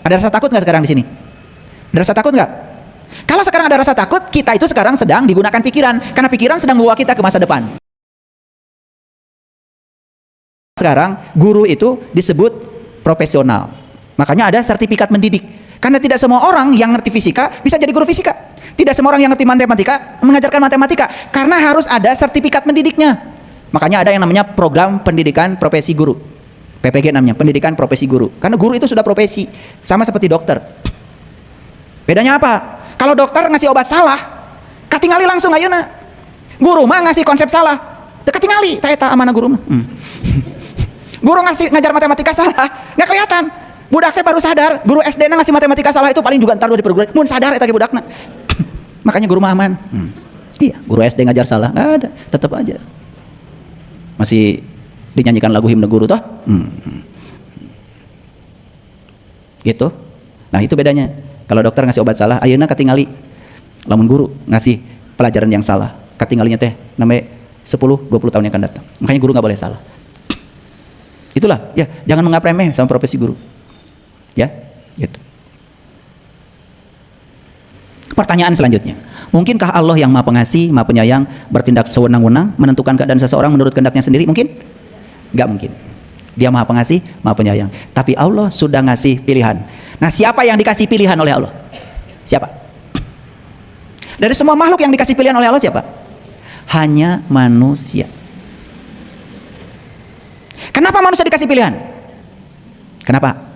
Ada rasa takut nggak sekarang di sini? Ada rasa takut nggak? Kalau sekarang ada rasa takut, kita itu sekarang sedang digunakan pikiran, karena pikiran sedang membawa kita ke masa depan. Sekarang guru itu disebut profesional, makanya ada sertifikat mendidik. Karena tidak semua orang yang ngerti fisika bisa jadi guru fisika, tidak semua orang yang ngerti matematika mengajarkan matematika, karena harus ada sertifikat mendidiknya. Makanya ada yang namanya program pendidikan profesi guru, PPG namanya, pendidikan profesi guru. Karena guru itu sudah profesi, sama seperti dokter. Bedanya apa? Kalau dokter ngasih obat salah, katingali langsung ayeuna. Guru mah ngasih konsep salah, teu katingali, eta amanah guru mah. Guru ngajar matematika salah, nggak kelihatan. Budak saya baru sadar, guru SD ngasih matematika salah itu paling juga ntar di perguruan. Mun sadar eta ge budakna. Makanya guru mah aman. Iya, guru SD ngajar salah, nggak ada, tetap aja. Masih dinyanyikan lagu himne guru toh. Gitu. Nah, itu bedanya. Kalau dokter ngasih obat salah, ayeuna katingali. Lamun guru ngasih pelajaran yang salah, katinggalinya teh namanya 10-20 tahun yang akan datang. Makanya guru nggak boleh salah. Itulah, ya, jangan menganggap remeh sama profesi guru. Ya, gitu. Pertanyaan selanjutnya, mungkinkah Allah yang Maha Pengasih, Maha Penyayang bertindak sewenang-wenang menentukan keadaan seseorang menurut kehendaknya sendiri? Mungkin? Nggak mungkin. Dia Maha Pengasih, Maha Penyayang. Tapi Allah sudah ngasih pilihan. Nah, siapa yang dikasih pilihan oleh Allah? Siapa? Dari semua makhluk yang dikasih pilihan oleh Allah siapa? Hanya manusia. Kenapa manusia dikasih pilihan? Kenapa?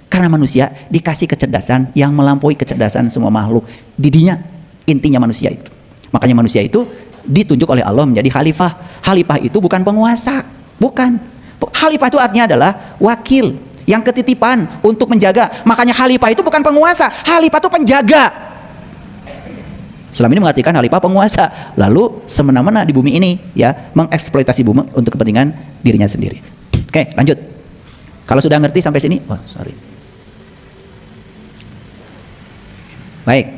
Karena manusia dikasih kecerdasan yang melampaui kecerdasan semua makhluk. Didinya intinya manusia itu. Makanya manusia itu ditunjuk oleh Allah menjadi khalifah. Khalifah itu bukan penguasa, bukan. Khalifah itu artinya adalah wakil yang ketitipan untuk menjaga. Makanya khalifah itu bukan penguasa, khalifah itu penjaga. Selama ini mengartikan khalifah penguasa, lalu semena-mena di bumi ini ya mengeksploitasi bumi untuk kepentingan dirinya sendiri. Oke, lanjut. Kalau sudah ngerti sampai sini, oh sorry. Baik.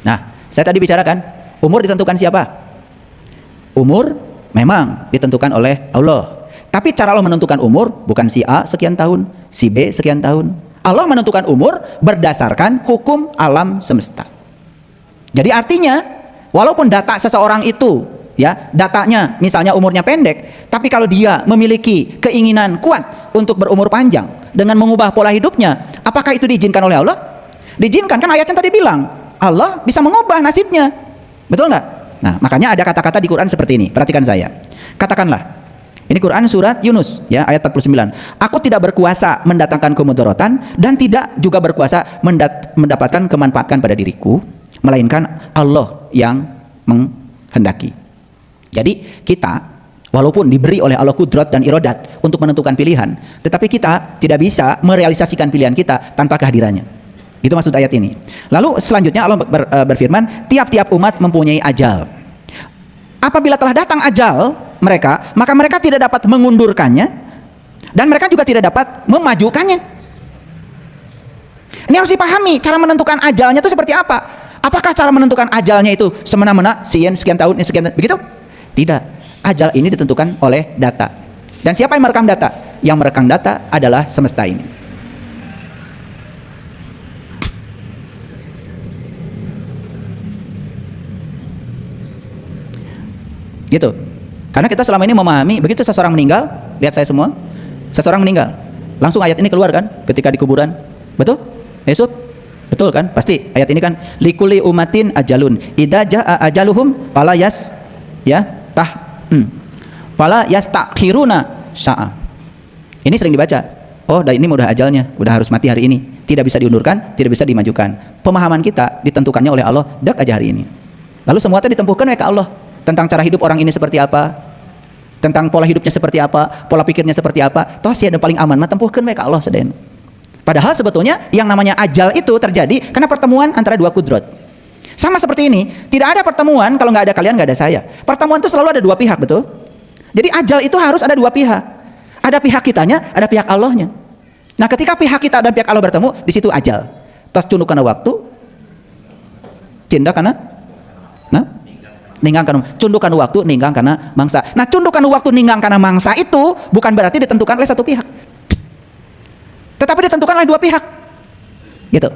Nah, saya tadi bicarakan umur ditentukan siapa? Umur memang ditentukan oleh Allah. Tapi cara Allah menentukan umur bukan si A sekian tahun, si B sekian tahun. Allah menentukan umur berdasarkan hukum alam semesta. Jadi artinya, walaupun data seseorang itu, ya, datanya misalnya umurnya pendek, tapi kalau dia memiliki keinginan kuat untuk berumur panjang dengan mengubah pola hidupnya, apakah itu diizinkan oleh Allah? Diizinkan, kan ayatnya tadi bilang Allah bisa mengubah nasibnya, betul nggak? Nah, makanya ada kata-kata di Quran seperti ini. Perhatikan saya. Katakanlah, ini Quran surat Yunus ya ayat 49. Aku tidak berkuasa mendatangkan kemudaratan dan tidak juga berkuasa mendapatkan kemanfaatan pada diriku, melainkan Allah yang menghendaki. Jadi kita walaupun diberi oleh Allah kudrat dan iradat untuk menentukan pilihan, tetapi kita tidak bisa merealisasikan pilihan kita tanpa kehadirannya. Itu maksud ayat ini. Lalu selanjutnya Allah berfirman, tiap-tiap umat mempunyai ajal. Apabila telah datang ajal mereka, maka mereka tidak dapat mengundurkannya dan mereka juga tidak dapat memajukannya. Ini harus dipahami, cara menentukan ajalnya itu seperti apa. Apakah cara menentukan ajalnya itu semena-mena sekian tahun, sekian begitu? Tidak. Ajal ini ditentukan oleh data. Dan siapa yang merekam data? Yang merekam data adalah semesta ini. Gitu. Karena kita selama ini memahami, begitu seseorang meninggal, lihat saya semua, seseorang meninggal, langsung ayat ini keluar kan ketika di kuburan. Betul? Yusuf? Betul kan? Pasti ayat ini kan likulli umatin ajalun idza jaa ajaluhum fala yastakhiruna sa'a. Ini sering dibaca. Oh, ini udah ajalnya, udah harus mati hari ini. Tidak bisa diundurkan, tidak bisa dimajukan. Pemahaman kita ditentukannya oleh Allah dak aja hari ini. Lalu semua itu ditempuhkan oleh Allah. Tentang cara hidup orang ini seperti apa, tentang pola hidupnya seperti apa, pola pikirnya seperti apa, toh sih yang paling aman mah tempuhkeun we ka Allah sadayana. Padahal sebetulnya yang namanya ajal itu terjadi karena pertemuan antara dua kudrat. Sama seperti ini, tidak ada pertemuan kalau nggak ada kalian, nggak ada saya. Pertemuan itu selalu ada dua pihak, betul? Jadi ajal itu harus ada dua pihak. Ada pihak kitanya, ada pihak Allahnya. Nah, ketika pihak kita dan pihak Allah bertemu, di situ ajal. Tos cunduk kana waktu, cinda kana, nah, ninggang kana cunduk kana waktu, ninggang kana mangsa. Nah, cunduk kana waktu, ninggang kana mangsa itu bukan berarti ditentukan oleh satu pihak, tetapi ditentukan oleh dua pihak. Gitu.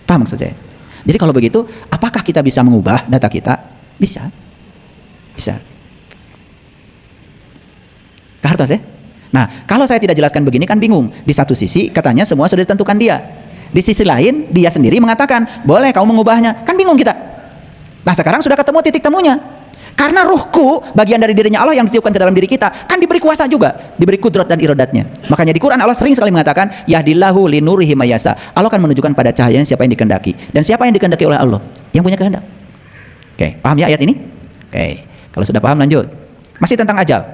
Paham maksud saya? Jadi kalau begitu, apakah kita bisa mengubah data kita? Bisa. Bisa. Kartos ya? Nah, kalau saya tidak jelaskan begini kan bingung. Di satu sisi katanya semua sudah ditentukan dia. Di sisi lain dia sendiri mengatakan, boleh kamu mengubahnya. Kan bingung kita. Nah, sekarang sudah ketemu titik temunya. Karena ruhku, bagian dari dirinya Allah yang ditiupkan ke dalam diri kita, kan diberi kuasa juga, diberi kudrat dan iradatnya. Makanya di Quran Allah sering sekali mengatakan, yahdillahu linurihi mayasa. Allah akan menunjukkan pada cahayanya siapa yang dikehendaki. Dan siapa yang dikehendaki oleh Allah? Yang punya kehendak. Oke, paham ya ayat ini? Oke, kalau sudah paham lanjut. Masih tentang ajal.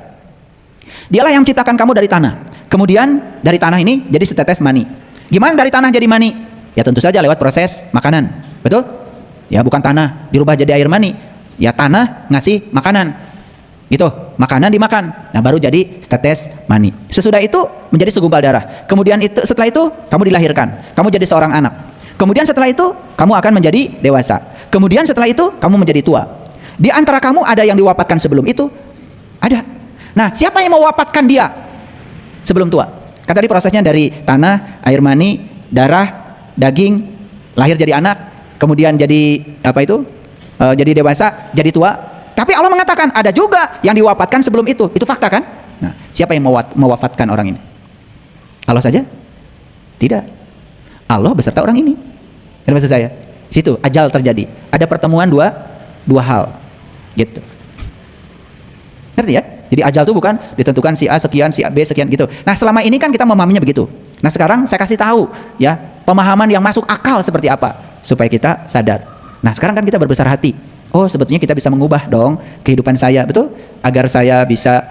Dialah yang menciptakan kamu dari tanah. Kemudian dari tanah ini jadi setetes mani. Gimana dari tanah jadi mani? Ya tentu saja lewat proses makanan. Betul? Ya bukan tanah dirubah jadi air mani. Ya tanah ngasih makanan. Gitu, makanan dimakan. Nah, baru jadi setetes mani. Sesudah itu menjadi segumpal darah. Kemudian setelah itu kamu dilahirkan. Kamu jadi seorang anak. Kemudian setelah itu kamu akan menjadi dewasa. Kemudian setelah itu kamu menjadi tua. Di antara kamu ada yang diwafatkan sebelum itu? Ada. Nah, siapa yang mewafatkan dia sebelum tua? Kan tadi prosesnya dari tanah, air mani, darah, daging, lahir jadi anak, kemudian jadi apa itu? Jadi dewasa, jadi tua. Tapi Allah mengatakan ada juga yang diwafatkan sebelum itu. Itu fakta kan? Nah, siapa yang mewafatkan orang ini? Allah saja? Tidak. Allah beserta orang ini. Ini maksud saya. Situ ajal terjadi. Ada pertemuan dua hal. Gitu. Ngerti ya? Jadi ajal itu bukan ditentukan si A sekian, si B sekian gitu. Nah, selama ini kan kita memahaminya begitu. Nah, sekarang saya kasih tahu ya, pemahaman yang masuk akal seperti apa supaya kita sadar. Nah, sekarang kan kita berbesar hati. Oh, sebetulnya kita bisa mengubah dong kehidupan saya, betul? Agar saya bisa.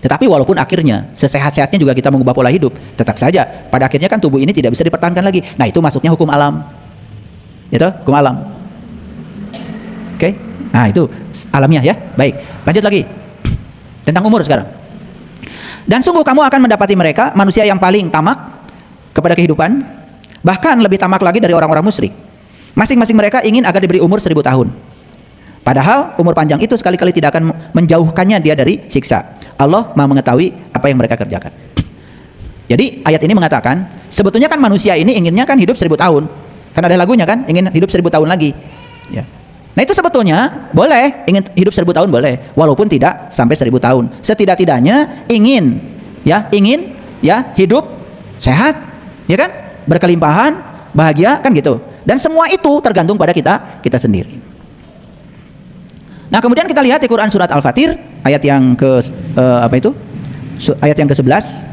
Tetapi walaupun akhirnya sesehat-sehatnya juga kita mengubah pola hidup, tetap saja pada akhirnya kan tubuh ini tidak bisa dipertahankan lagi. Nah, itu masuknya hukum alam. Gitu? Hukum alam. Oke? Nah, itu alamiah ya. Baik, lanjut lagi. Tentang umur sekarang. Dan sungguh kamu akan mendapati mereka manusia yang paling tamak kepada kehidupan, bahkan lebih tamak lagi dari orang-orang musyrik. Masing-masing mereka ingin agar diberi umur 1000 tahun. Padahal umur panjang itu sekali-kali tidak akan menjauhkannya dia dari siksa. Allah Maha mengetahui apa yang mereka kerjakan. Jadi ayat ini mengatakan, sebetulnya kan manusia ini inginnya kan hidup 1000 tahun. Kan ada lagunya kan, ingin hidup 1000 tahun lagi. Ya. Nah, itu sebetulnya boleh, ingin hidup 1000 tahun boleh, walaupun tidak sampai 1000 tahun. Setidak-tidaknya ingin hidup sehat, ya kan? Berkelimpahan, bahagia kan gitu. Dan semua itu tergantung pada kita sendiri. Nah, kemudian kita lihat di Quran surat Al-Fatir ayat yang ayat yang ke-11.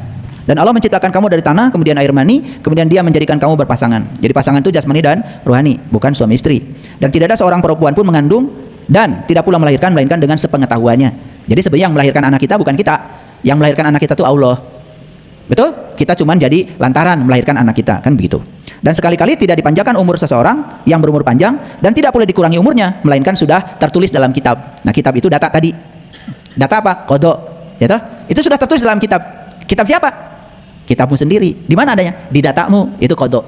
Dan Allah menciptakan kamu dari tanah, kemudian air mani, kemudian Dia menjadikan kamu berpasangan. Jadi pasangan itu jasmani dan rohani, bukan suami istri. Dan tidak ada seorang perempuan pun mengandung dan tidak pula melahirkan melainkan dengan sepengetahuannya. Jadi sebenarnya yang melahirkan anak kita bukan kita. Yang melahirkan anak kita itu Allah. Betul? Kita cuma jadi lantaran melahirkan anak kita, kan begitu. Dan sekali-kali tidak dipanjangkan umur seseorang yang berumur panjang dan tidak boleh dikurangi umurnya, melainkan sudah tertulis dalam kitab. Nah, kitab itu data tadi. Data apa? Qada. Ya toh? Itu sudah tertulis dalam kitab. Kitab siapa? Kitabmu sendiri. Di mana adanya? Di datamu. Itu qada.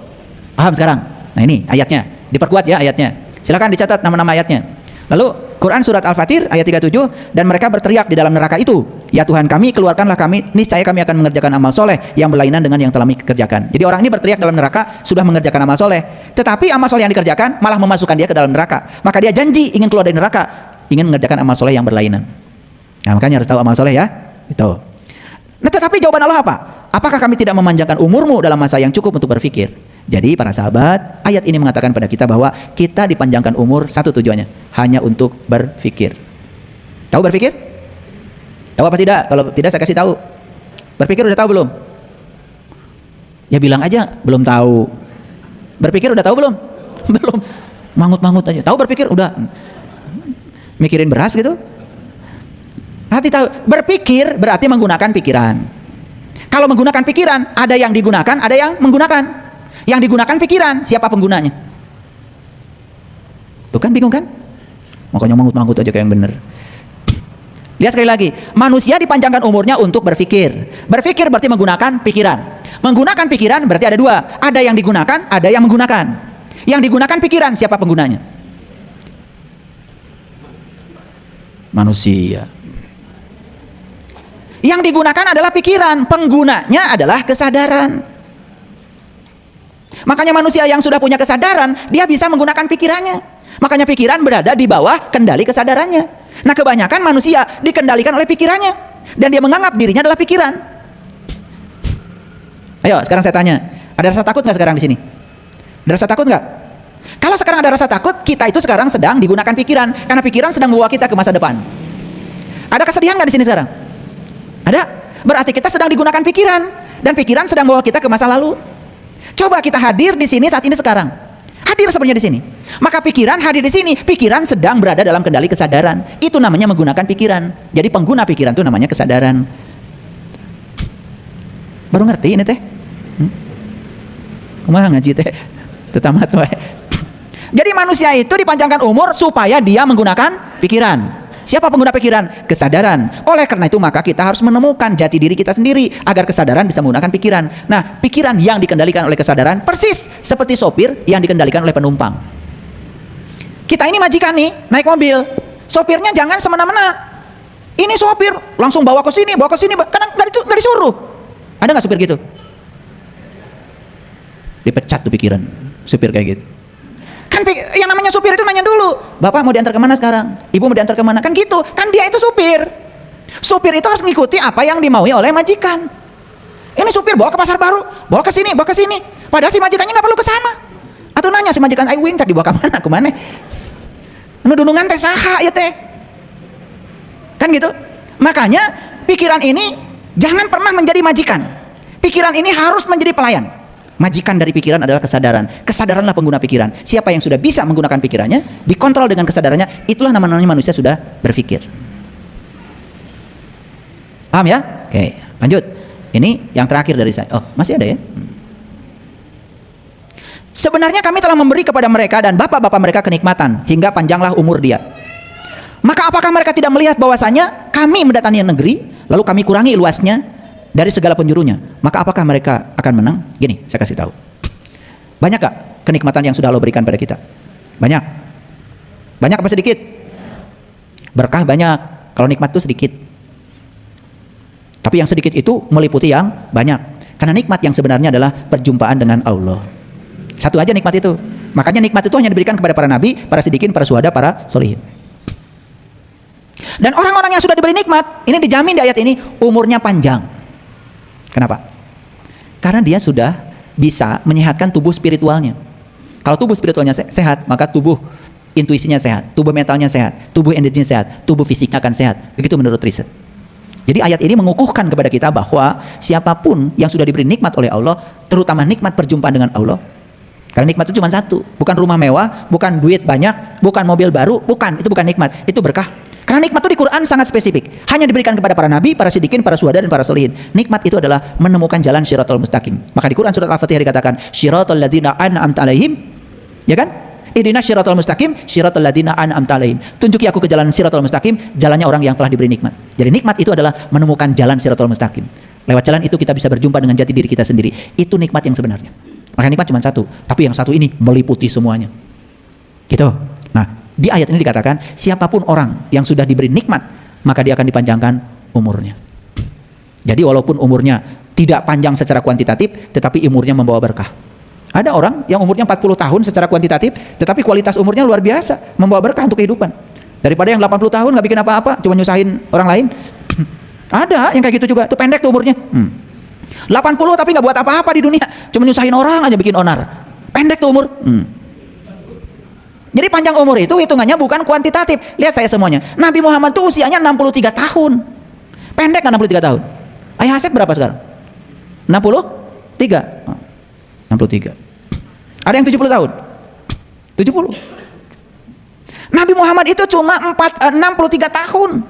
Paham sekarang? Nah, ini ayatnya. Diperkuat ya ayatnya. Silakan dicatat nama-nama ayatnya. Lalu Quran surat Al-Fatir ayat 37, dan mereka berteriak di dalam neraka itu, ya Tuhan kami, keluarkanlah kami, niscaya kami akan mengerjakan amal soleh yang berlainan dengan yang telah kami kerjakan. Jadi orang ini berteriak dalam neraka sudah mengerjakan amal soleh, tetapi amal soleh yang dikerjakan malah memasukkan dia ke dalam neraka. Maka dia janji ingin keluar dari neraka, ingin mengerjakan amal soleh yang berlainan. Nah, makanya harus tahu amal soleh ya. Itu. Nah, tetapi jawaban Allah apa? Apakah kami tidak memanjangkan umurmu dalam masa yang cukup untuk berpikir? Jadi para sahabat, ayat ini mengatakan pada kita bahwa kita dipanjangkan umur satu tujuannya, hanya untuk berpikir. Tahu berpikir? Tahu apa tidak? Kalau tidak saya kasih tahu. Berpikir udah tahu belum? Ya bilang aja belum tahu. Berpikir udah tahu belum? Belum. Mangut-mangut aja. Tahu berpikir udah. Mikirin beras gitu? Hati tahu. Berpikir berarti menggunakan pikiran. Kalau menggunakan pikiran, ada yang digunakan, ada yang menggunakan. Yang digunakan pikiran, siapa penggunanya? Tuh kan bingung kan? Makanya mangut-mangut aja kayak yang bener. Lihat sekali lagi, manusia dipanjangkan umurnya untuk berpikir. Berpikir berarti menggunakan pikiran. Menggunakan pikiran berarti ada dua. Ada yang digunakan, ada yang menggunakan. Yang digunakan pikiran, siapa penggunanya? Manusia. Yang digunakan adalah pikiran, penggunanya adalah kesadaran. Makanya manusia yang sudah punya kesadaran, dia bisa menggunakan pikirannya. Makanya pikiran berada di bawah kendali kesadarannya. Nah, kebanyakan manusia dikendalikan oleh pikirannya, dan dia menganggap dirinya adalah pikiran. Ayo, sekarang saya tanya, ada rasa takut nggak sekarang di sini? Ada rasa takut nggak? Kalau sekarang ada rasa takut, kita itu sekarang sedang digunakan pikiran, karena pikiran sedang membawa kita ke masa depan. Ada kesedihan nggak di sini sekarang? Ada. Berarti kita sedang digunakan pikiran, dan pikiran sedang membawa kita ke masa lalu. Coba kita hadir di sini saat ini sekarang. Hadir sebenarnya di sini. Maka pikiran hadir di sini. Pikiran sedang berada dalam kendali kesadaran. Itu namanya menggunakan pikiran. Jadi pengguna pikiran itu namanya kesadaran. Baru ngerti ini teh? Kumaha ngaji teh? Tetamat wae. Jadi manusia itu dipanjangkan umur supaya dia menggunakan pikiran. Siapa pengguna pikiran? Kesadaran. Oleh karena itu maka kita harus menemukan jati diri kita sendiri agar kesadaran bisa menggunakan pikiran. Nah, pikiran yang dikendalikan oleh kesadaran persis seperti sopir yang dikendalikan oleh penumpang. Kita ini majikan nih, naik mobil. Sopirnya jangan semena-mena. Ini sopir langsung bawa ke sini, karena nggak disuruh. Ada nggak supir gitu? Dipecat tuh pikiran supir kayak gitu. Kan yang namanya supir itu nanya dulu, Bapak mau diantar kemana sekarang? Ibu mau diantar kemana? Kan gitu, kan dia itu supir. Supir itu harus mengikuti apa yang dimaui oleh majikan. Ini supir bawa ke pasar baru, bawa ke sini. Padahal si majikannya nggak perlu ke sana. Atau nanya si majikan, "Ai wing tadi dibawa ke mana? Anu dunungan teh saha ya teh?" Kan gitu. Makanya pikiran ini jangan pernah menjadi majikan. Pikiran ini harus menjadi pelayan. Majikan dari pikiran adalah kesadaran. Kesadaranlah pengguna pikiran. Siapa yang sudah bisa menggunakan pikirannya, dikontrol dengan kesadarannya, itulah namanya manusia sudah berpikir. Paham ya? Oke, lanjut. Ini yang terakhir dari saya. Oh, masih ada ya? Sebenarnya kami telah memberi kepada mereka dan bapak-bapak mereka kenikmatan, hingga panjanglah umur dia. Maka apakah mereka tidak melihat bahwasanya kami mendatangi negeri, lalu kami kurangi luasnya dari segala penjurunya? Maka apakah mereka akan menang? Gini, saya kasih tahu. Banyak gak kenikmatan yang sudah Allah berikan pada kita? Banyak. Banyak apa sedikit? Berkah banyak. Kalau nikmat itu sedikit. Tapi yang sedikit itu meliputi yang banyak. Karena nikmat yang sebenarnya adalah perjumpaan dengan Allah. Satu aja nikmat itu. Makanya nikmat itu hanya diberikan kepada para nabi, para siddiqin, para syuhada, para sholihin. Dan orang-orang yang sudah diberi nikmat, ini dijamin di ayat ini, umurnya panjang. Kenapa? Karena dia sudah bisa menyehatkan tubuh spiritualnya. Kalau tubuh spiritualnya sehat, maka tubuh intuisinya sehat, tubuh mentalnya sehat, tubuh energinya sehat, tubuh fisiknya akan sehat. Begitu menurut riset. Jadi ayat ini mengukuhkan kepada kita bahwa siapapun yang sudah diberi nikmat oleh Allah, terutama nikmat perjumpaan dengan Allah, karena nikmat itu cuma satu, bukan rumah mewah, bukan duit banyak, bukan mobil baru, bukan, itu bukan nikmat, itu berkah. Karena nikmat itu di Quran sangat spesifik, hanya diberikan kepada para nabi, para siddiqin, para syuhada, dan para sholihin. Nikmat itu adalah menemukan jalan syiratal mustaqim. Maka di Quran surat Al-Fatihah dikatakan syiratal ladzina an'amta alaihim, ya kan? Ihdinas syiratal mustaqim, syiratal ladzina an'amta alaihim. Tunjuki aku ke jalan syiratal mustaqim, jalannya orang yang telah diberi nikmat. Jadi nikmat itu adalah menemukan jalan syiratal mustaqim. Lewat jalan itu kita bisa berjumpa dengan jati diri kita sendiri. Itu nikmat yang sebenarnya. Maka nikmat cuma satu, tapi yang satu ini meliputi semuanya. Gitu. Nah, di ayat ini dikatakan siapapun orang yang sudah diberi nikmat, maka dia akan dipanjangkan umurnya. Jadi walaupun umurnya tidak panjang secara kuantitatif, tetapi umurnya membawa berkah. Ada orang yang umurnya 40 tahun secara kuantitatif, tetapi kualitas umurnya luar biasa, membawa berkah untuk kehidupan. Daripada yang 80 tahun nggak bikin apa-apa, cuma nyusahin orang lain. Ada yang kayak gitu juga, itu pendek tuh umurnya. 80 tapi nggak buat apa-apa di dunia, cuma nyusahin orang aja, bikin onar. Pendek tuh umur. Jadi panjang umur itu hitungannya bukan kuantitatif. Lihat saya semuanya. Nabi Muhammad tuh usianya 63 tahun. Pendek kan 63 tahun? Ayah Asep berapa sekarang? 63. 63. Ada yang 70 tahun? 70. Nabi Muhammad itu cuma 63 tahun.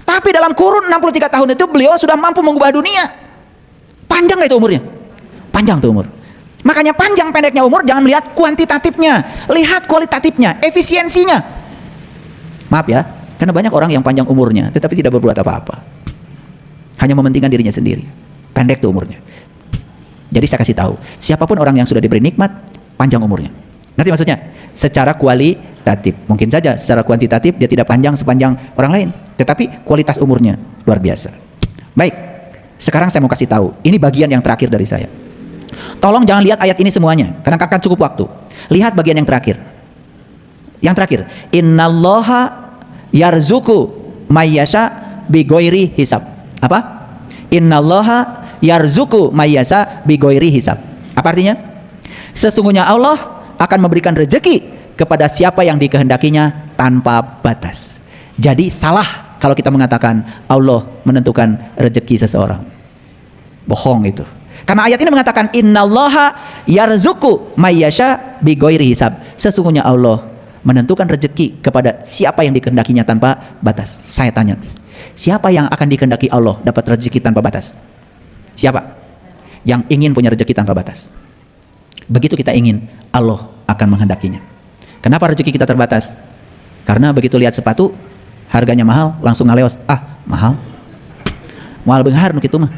Tapi dalam kurun 63 tahun itu beliau sudah mampu mengubah dunia. Panjang gak itu umurnya? Panjang tuh umur. Makanya panjang pendeknya umur jangan lihat kuantitatifnya, lihat kualitatifnya, efisiensinya. Maaf ya, karena banyak orang yang panjang umurnya tetapi tidak berbuat apa-apa. Hanya mementingkan dirinya sendiri. Pendek tuh umurnya. Jadi saya kasih tahu, siapapun orang yang sudah diberi nikmat, panjang umurnya. Ngerti maksudnya? Secara kualitatif. Mungkin saja secara kuantitatif dia tidak panjang sepanjang orang lain, tetapi kualitas umurnya luar biasa. Baik, sekarang saya mau kasih tahu, ini bagian yang terakhir dari saya. Tolong jangan lihat ayat ini semuanya, karena akan cukup waktu. Lihat bagian yang terakhir. Yang terakhir, innallaha yarzuqu mayyasha bighairi hisab. Apa? Innallaha yarzuqu mayyasha bighairi hisab. Apa artinya? Sesungguhnya Allah akan memberikan rezeki kepada siapa yang dikehendakinya tanpa batas. Jadi salah kalau kita mengatakan Allah menentukan rezeki seseorang. Bohong itu. Karena ayat ini mengatakan innallaha yarzuqu mayyasha bighairi hisab. Sesungguhnya Allah menentukan rezeki kepada siapa yang dikehendakinya tanpa batas. Saya tanya, siapa yang akan dikehendaki Allah dapat rezeki tanpa batas? Siapa? Yang ingin punya rezeki tanpa batas. Begitu kita ingin, Allah akan menghendakinya. Kenapa rezeki kita terbatas? Karena begitu lihat sepatu harganya mahal, langsung ngaleos, mahal. Mahal benghar nu kitu mah.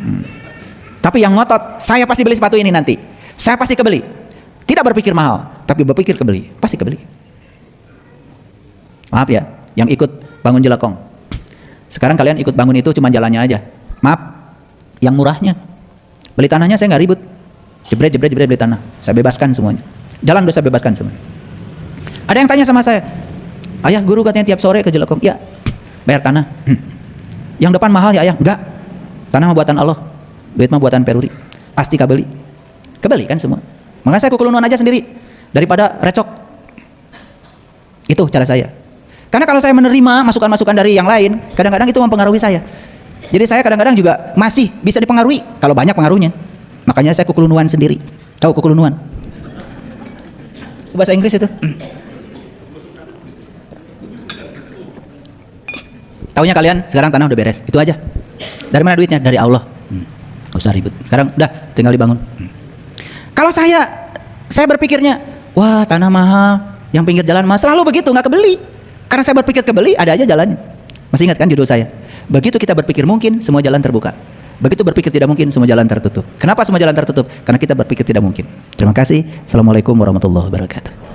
Tapi yang ngotot, saya pasti beli sepatu ini nanti. Saya pasti kebeli. Tidak berpikir mahal, tapi berpikir kebeli, pasti kebeli. Maaf ya, yang ikut bangun Jelekong. Sekarang kalian ikut bangun itu cuma jalannya aja. Maaf, yang murahnya. Beli tanahnya saya nggak ribut. Jebret beli tanah. Saya bebaskan semuanya. Jalan udah saya bebaskan semuanya. Ada yang tanya sama saya, ayah guru katanya tiap sore ke Jelekong. Ya, bayar tanah. Yang depan mahal ya ayah? Enggak. Tanah mah buatan Allah. Duit mah buatan Peruri. Pasti kebeli. Kebeli kan semua. Makanya saya kukulunuan aja sendiri daripada recok. Itu cara saya. Karena kalau saya menerima masukan-masukan dari yang lain, kadang-kadang itu mempengaruhi saya. Jadi saya kadang-kadang juga masih bisa dipengaruhi kalau banyak pengaruhnya. Makanya saya kukulunuan sendiri. Tahu kukulunuan? Bahasa Inggris itu. Taunya kalian sekarang tanah udah beres. Itu aja. Dari mana duitnya? Dari Allah. Gak usah ribut. Sekarang udah tinggal dibangun. Kalau saya berpikirnya, wah tanah mahal, yang pinggir jalan mahal, selalu begitu, nggak kebeli. Karena saya berpikir kebeli, ada aja jalannya. Masih ingat kan judul saya? Begitu kita berpikir mungkin, semua jalan terbuka. Begitu berpikir tidak mungkin, semua jalan tertutup. Kenapa semua jalan tertutup? Karena kita berpikir tidak mungkin. Terima kasih. Assalamualaikum warahmatullahi wabarakatuh.